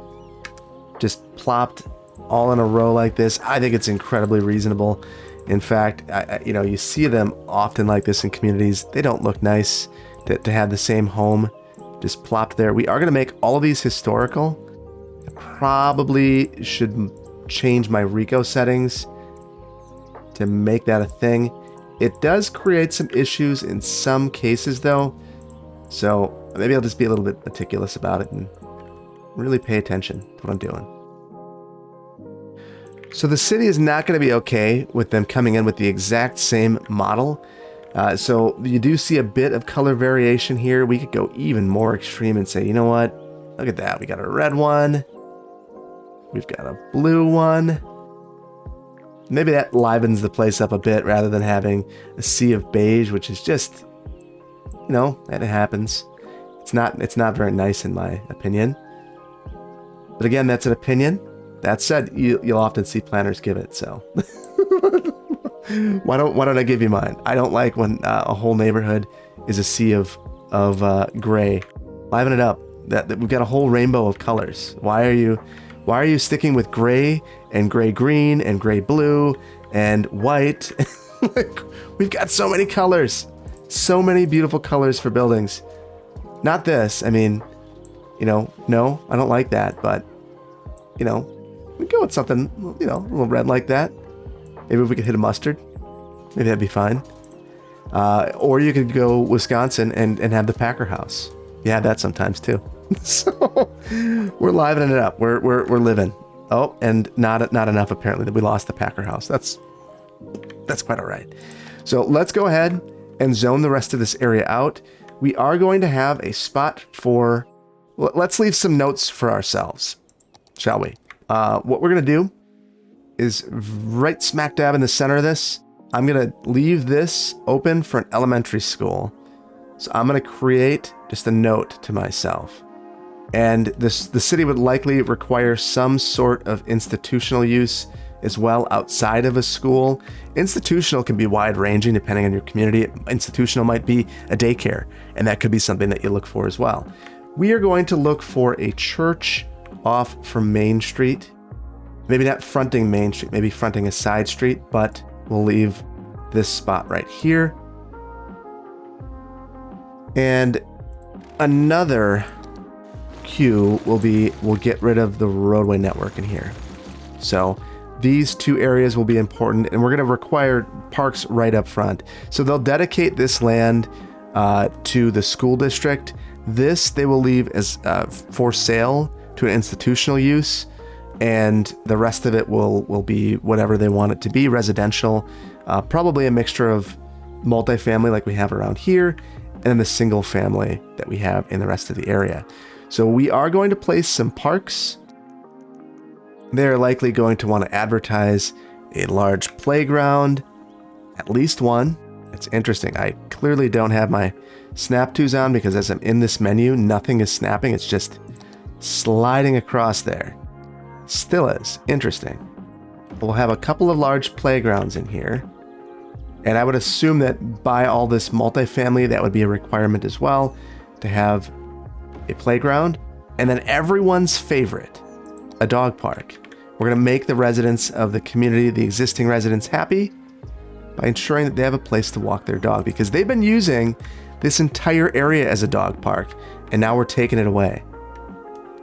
just plopped all in a row like this? I think it's incredibly reasonable. In fact, you see them often like this in communities. They don't look nice to have the same home just plopped there. We are going to make all of these historical. I probably should change my RICO settings to make that a thing. It does create some issues in some cases, though, So maybe I'll just be a little bit meticulous about it and really pay attention to what I'm doing. So the city is not going to be okay with them coming in with the exact same model. So you do see a bit of color variation here. We could go even more extreme and say, you know what? Look at that. We got a red one. We've got a blue one. Maybe that livens the place up a bit rather than having a sea of beige, which is just, you know, that happens. It's not very nice in my opinion. But again, that's an opinion. That said, you'll often see planners give it, so why don't I give you mine? I don't like when a whole neighborhood is a sea of gray. Liven it up. That we've got a whole rainbow of colors. Why are you sticking with gray and gray green and gray blue and white? Like, we've got so many colors, so many beautiful colors for buildings. Not this. I mean, you know, no, I don't like that, but you know, we go with something, you know, a little red like that. Maybe if we could hit a mustard, maybe that'd be fine. Or you could go Wisconsin and have the Packer house. You have that sometimes too. So we're livening it up. We're living. Oh, and not enough apparently that we lost the Packer house. That's quite all right. So let's go ahead and zone the rest of this area out. We are going to have a spot for. Let's leave some notes for ourselves, shall we? What we're gonna do is right smack dab in the center of this. I'm gonna leave this open for an elementary school. So I'm gonna create just a note to myself. And the city would likely require some sort of institutional use as well outside of a school. Institutional can be wide-ranging depending on your community. Institutional might be a daycare, and that could be something that you look for as well. We are going to look for a church off from Main Street. Maybe not fronting Main Street, maybe fronting a side street, but we'll leave this spot right here. And another cue we'll get rid of the roadway network in here. So these two areas will be important, and we're going to require parks right up front. So they'll dedicate this land to the school district. This they will leave as for sale to an institutional use, and the rest of it will be whatever they want it to be, residential, probably a mixture of multifamily like we have around here, and then the single family that we have in the rest of the area. So we are going to place some parks. They're likely going to want to advertise a large playground, at least one. It's interesting. I clearly don't have my snap twos on because as I'm in this menu, nothing is snapping. It's just sliding across there. Still is. Interesting. We'll have a couple of large playgrounds in here. And I would assume that by all this multifamily, that would be a requirement as well, to have a playground. And then everyone's favorite, a dog park. We're going to make the residents of the community, the existing residents, happy by ensuring that they have a place to walk their dog, because they've been using this entire area as a dog park, and now we're taking it away.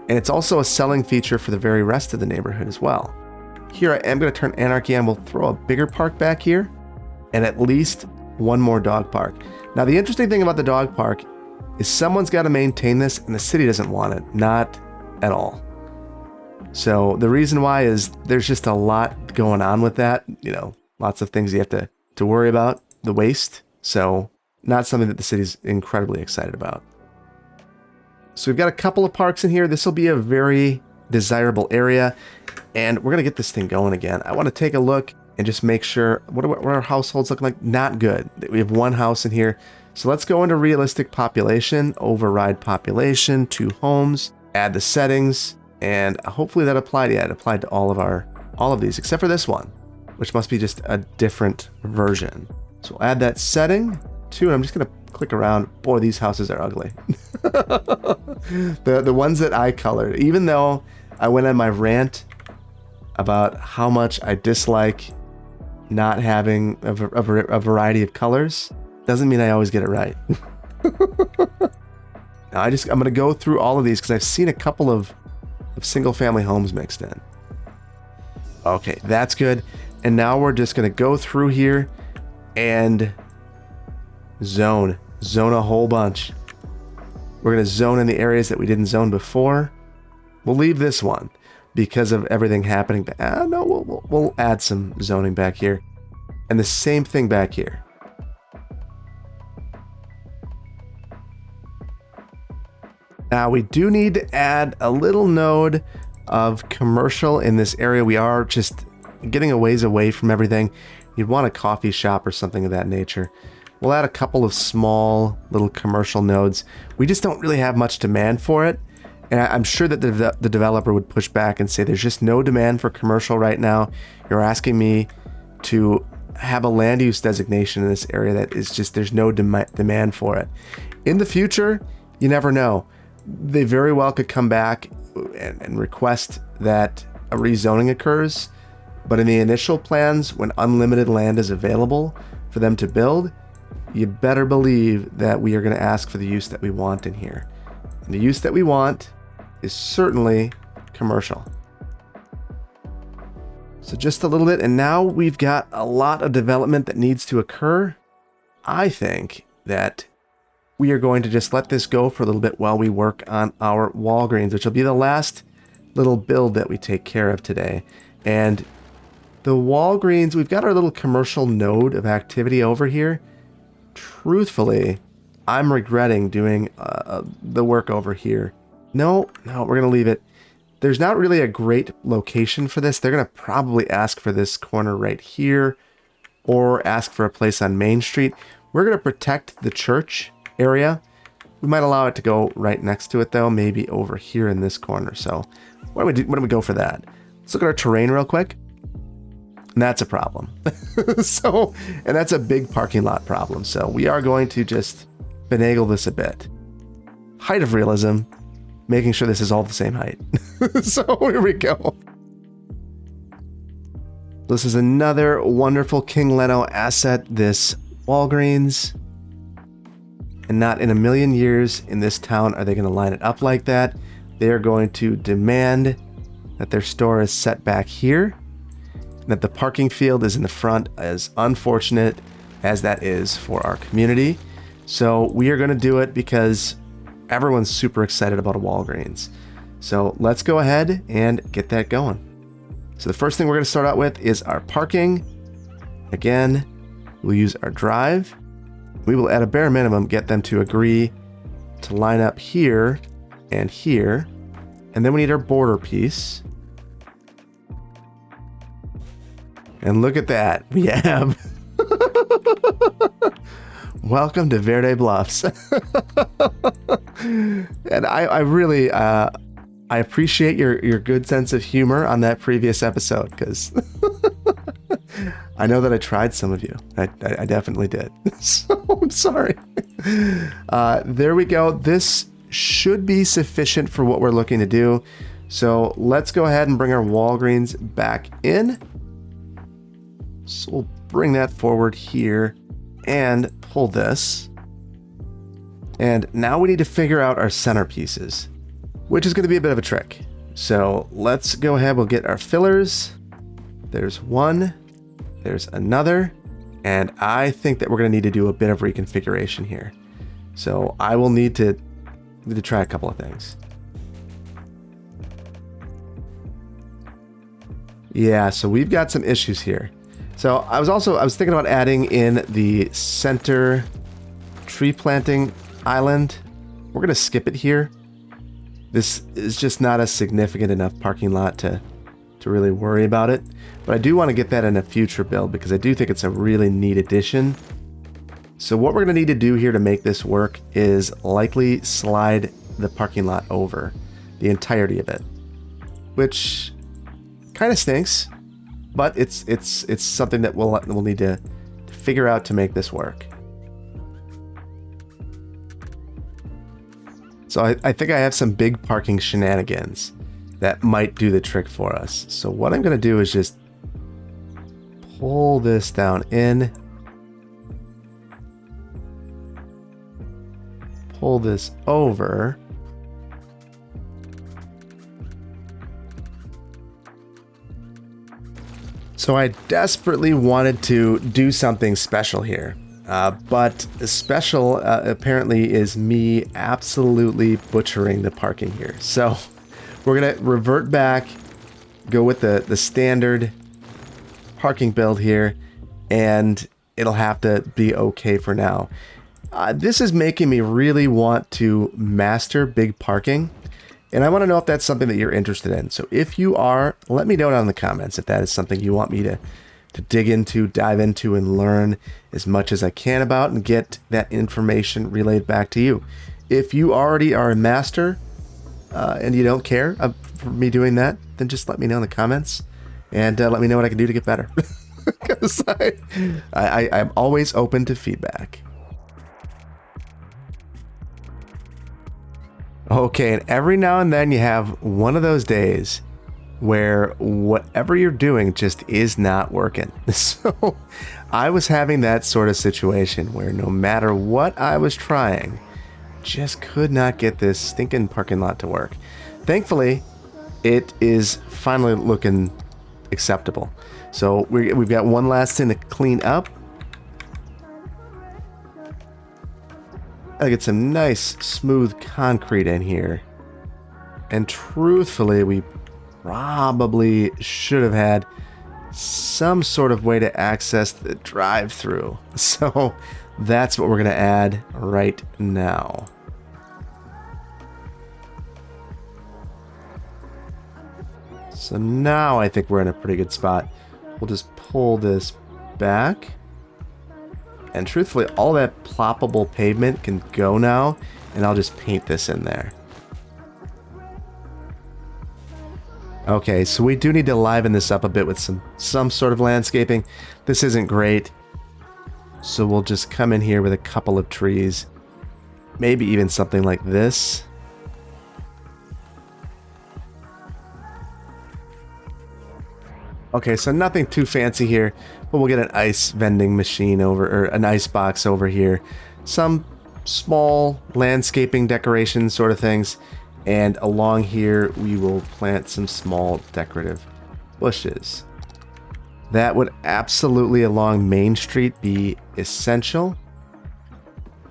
And it's also a selling feature for the very rest of the neighborhood as well. Here I am going to turn anarchy on. We'll throw a bigger park back here and at least one more dog park. Now, the interesting thing about the dog park is someone's got to maintain this, and the city doesn't want it. Not at all. So the reason why is there's just a lot going on with that. You know, lots of things you have to worry about. The waste. So not something that the city's incredibly excited about. So we've got a couple of parks in here. This will be a very desirable area, and we're going to get this thing going again. I want to take a look and just make sure, what are our households looking like? Not good. We have one house in here. So let's go into realistic population, override population, 2 homes, add the settings, and hopefully that applied. Yeah, it applied to all of these, except for this one, which must be just a different version. So we'll add that setting to, and I'm just going to click around. Boy, these houses are ugly. The ones that I colored, even though I went on my rant about how much I dislike not having a variety of colors, doesn't mean I always get it right. Now I'm going to go through all of these because I've seen a couple of single family homes mixed in. Okay, that's good. And now we're just going to go through here and zone a whole bunch. We're going to zone in the areas that we didn't zone before. We'll leave this one because of everything happening. No, we'll add some zoning back here. And the same thing back here. Now we do need to add a little node of commercial in this area. We are just getting a ways away from everything. You'd want a coffee shop or something of that nature. We'll add a couple of small little commercial nodes. We just don't really have much demand for it. And I'm sure that the developer would push back and say, there's just no demand for commercial right now. You're asking me to have a land use designation in this area that is just, there's no demand for it. In the future, you never know. They very well could come back and request that a rezoning occurs. But in the initial plans, when unlimited land is available for them to build, you better believe that we are going to ask for the use that we want in here. And the use that we want is certainly commercial. So just a little bit, and now we've got a lot of development that needs to occur. I think that we are going to just let this go for a little bit while we work on our Walgreens, which will be the last little build that we take care of today. And the Walgreens, we've got our little commercial node of activity over here. Truthfully, I'm regretting doing the work over here. No, we're going to leave it. There's not really a great location for this. They're going to probably ask for this corner right here or ask for a place on Main Street. We're going to protect the church area. We might allow it to go right next to it though, maybe over here in this corner. So why don't we go for that? Let's look at our terrain real quick. And that's a problem. And that's a big parking lot problem. So we are going to just finagle this a bit. Height of realism, making sure this is all the same height. So here we go. This is another wonderful King Leno asset, this Walgreens. And not in a million years in this town are they going to line it up like that. They are going to demand that their store is set back here, and that the parking field is in the front, as unfortunate as that is for our community. So we are going to do it because everyone's super excited about a Walgreens. So let's go ahead and get that going. So the first thing we're going to start out with is our parking. Again, we'll use our drive. We will, at a bare minimum, get them to agree to line up here and here. And then we need our border piece. And look at that. We have... Welcome to Verde Bluffs. And I really... I appreciate your good sense of humor on that previous episode, because I know that I tried some of you. I definitely did. So I'm sorry. There we go. This should be sufficient for what we're looking to do. So let's go ahead and bring our Walgreens back in. So we'll bring that forward here and pull this. And now we need to figure out our centerpieces, which is going to be a bit of a trick. So let's go ahead. We'll get our fillers. There's one. There's another. And I think that we're going to need to do a bit of reconfiguration here. So I will need to try a couple of things. Yeah, so we've got some issues here. So I was thinking about adding in the center tree planting island. We're going to skip it here. This is just not a significant enough parking lot to really worry about it. But I do want to get that in a future build because I do think it's a really neat addition. So what we're going to need to do here to make this work is likely slide the parking lot over, the entirety of it, which kind of stinks, but it's something that we'll need to figure out to make this work. So I think I have some big parking shenanigans that might do the trick for us. So what I'm going to do is just pull this down in, pull this over, so I desperately wanted to do something special here. But special apparently is me absolutely butchering the parking here. So we're going to revert back, go with the standard parking build here, and it'll have to be okay for now. This is making me really want to master big parking, and I want to know if that's something that you're interested in. So if you are, let me know down in the comments if that is something you want me to dig into, dive into, and learn as much as I can about and get that information relayed back to you. If you already are a master and you don't care for me doing that, then just let me know in the comments and let me know what I can do to get better. Because I'm always open to feedback. Okay, and every now and then you have one of those days where whatever you're doing just is not working. So I was having that sort of situation where no matter what I was trying, just could not get this stinking parking lot to work. Thankfully, it is finally looking acceptable. So we've got one last thing to clean up. I'll get some nice smooth concrete in here. And truthfully, we probably should have had some sort of way to access the drive-through. So that's what we're going to add right now. So now I think we're in a pretty good spot. We'll just pull this back. And truthfully, all that ploppable pavement can go now, and I'll just paint this in there. Okay, so we do need to liven this up a bit with some sort of landscaping. This isn't great. So we'll just come in here with a couple of trees. Maybe even something like this. Okay, so nothing too fancy here, but we'll get an ice vending machine over, or an ice box over here. Some small landscaping decoration sort of things. And along here, we will plant some small decorative bushes. That would absolutely, along Main Street, be essential.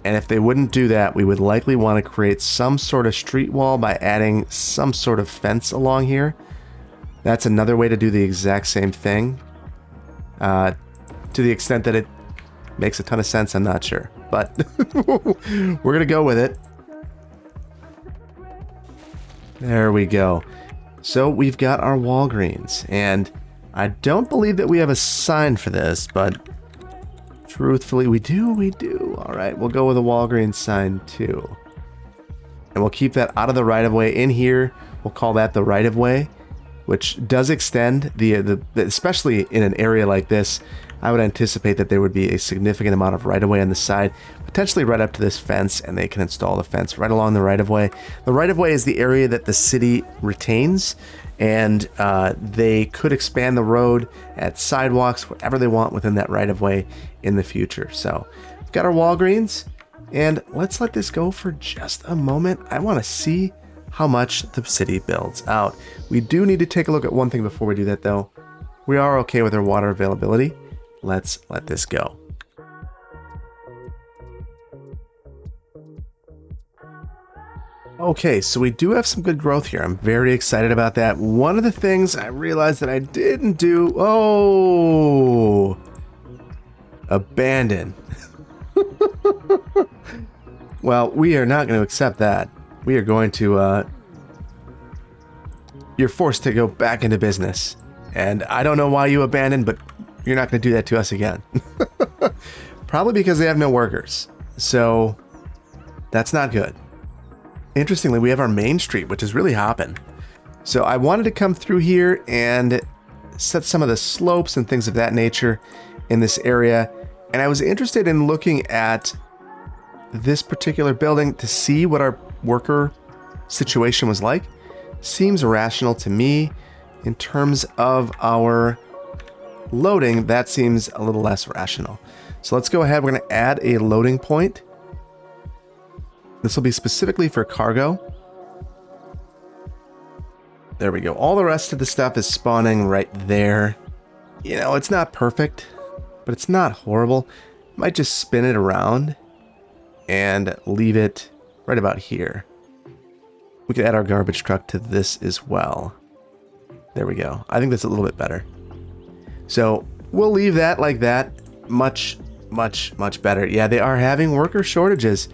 And if they wouldn't do that, we would likely want to create some sort of street wall by adding some sort of fence along here. That's another way to do the exact same thing. To the extent that it makes a ton of sense, I'm not sure. But we're going to go with it. There we go. So we've got our Walgreens, and I don't believe that we have a sign for this, but truthfully, we do. All right, we'll go with a Walgreens sign too. And we'll keep that out of the right-of-way. In here, we'll call that the right-of-way, which does extend especially in an area like this. I would anticipate that there would be a significant amount of right-of-way on the side, potentially right up to this fence, and they can install the fence right along the right-of-way. The right-of-way is the area that the city retains, and they could expand the road, add sidewalks, whatever they want within that right-of-way in the future. So we've got our Walgreens, and let's let this go for just a moment. I want to see how much the city builds out. We do need to take a look at one thing before we do that, though. We are okay with our water availability. Let's let this go. Okay, so we do have some good growth here. I'm very excited about that. One of the things I realized that I didn't do... Oh! Abandon. Well, we are not going to accept that. We are going to... You're forced to go back into business. And I don't know why you abandoned, but you're not going to do that to us again. Probably because they have no workers. So that's not good. Interestingly, we have our Main Street, which is really hopping. So I wanted to come through here and set some of the slopes and things of that nature in this area. And I was interested in looking at this particular building to see what our worker situation was like. Seems rational to me. In terms of our loading, that seems a little less rational. So let's go ahead. We're going to add a loading point. This will be specifically for cargo. There we go. All the rest of the stuff is spawning right there. You know, it's not perfect, but it's not horrible. Might just spin it around and leave it right about here. We could add our garbage truck to this as well. There we go. I think that's a little bit better. So we'll leave that like that. Much better. Yeah, they are having worker shortages.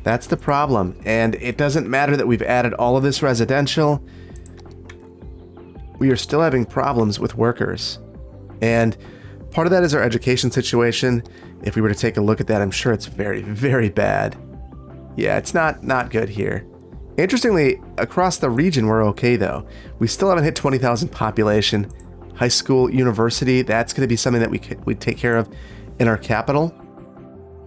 That's the problem. And it doesn't matter that we've added all of this residential. We are still having problems with workers. And part of that is our education situation. If we were to take a look at that, I'm sure it's very, very bad. Yeah, it's not good here. Interestingly, across the region, we're okay though. We still haven't hit 20,000 population. High school, university, that's going to be something that we take care of in our capital.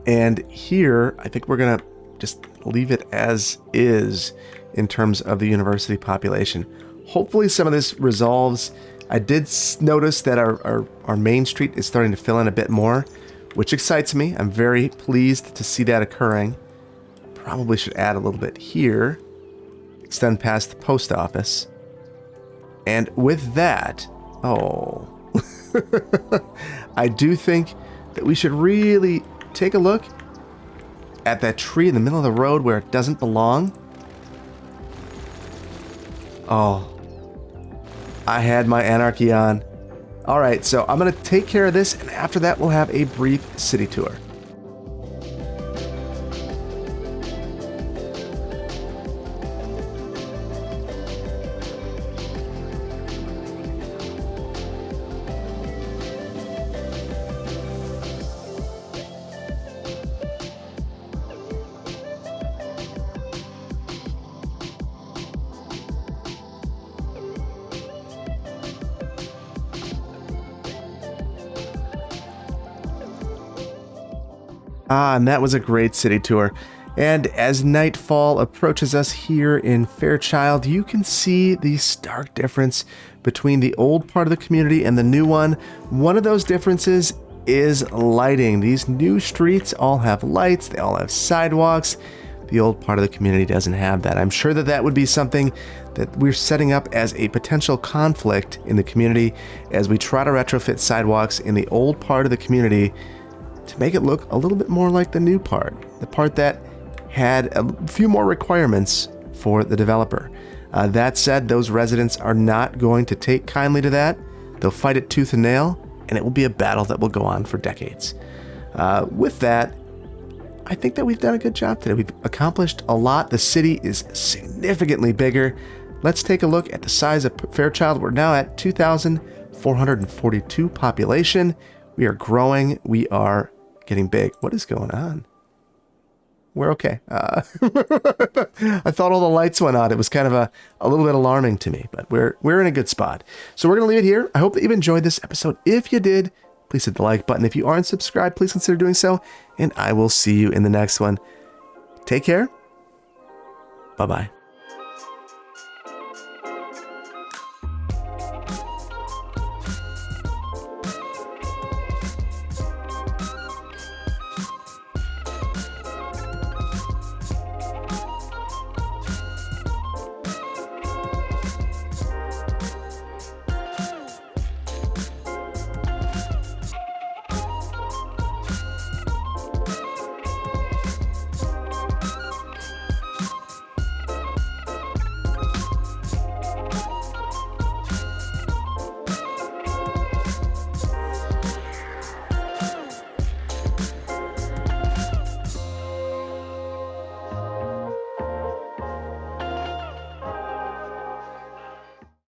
And here, I think we're going to just leave it as is in terms of the university population. Hopefully some of this resolves. I did notice that our main street is starting to fill in a bit more, which excites me. I'm very pleased to see that occurring. Probably should add a little bit here. Extend past the post office. And with that, oh, I do think that we should really take a look at that tree in the middle of the road where it doesn't belong. Oh, I had my anarchy on. All right, so I'm going to take care of this, and after that, we'll have a brief city tour. And that was a great city tour. And as nightfall approaches us here in Fairchild, you can see the stark difference between the old part of the community and the new one. One of those differences is lighting. These new streets all have lights, they all have sidewalks. The old part of the community doesn't have that. I'm sure that that would be something that we're setting up as a potential conflict in the community as we try to retrofit sidewalks in the old part of the community to make it look a little bit more like the new part, the part that had a few more requirements for the developer. That said, those residents are not going to take kindly to that. They'll fight it tooth and nail, and it will be a battle that will go on for decades. With that, I think that we've done a good job today. We've accomplished a lot. The city is significantly bigger. Let's take a look at the size of Fairchild. We're now at 2,442 population. We are growing. We are getting big. What is going on? We're okay. I thought all the lights went on. It was kind of a little bit alarming to me, but we're in a good spot. So we're going to leave it here. I hope that you've enjoyed this episode. If you did, please hit the like button. If you aren't subscribed, please consider doing so. And I will see you in the next one. Take care. Bye-bye.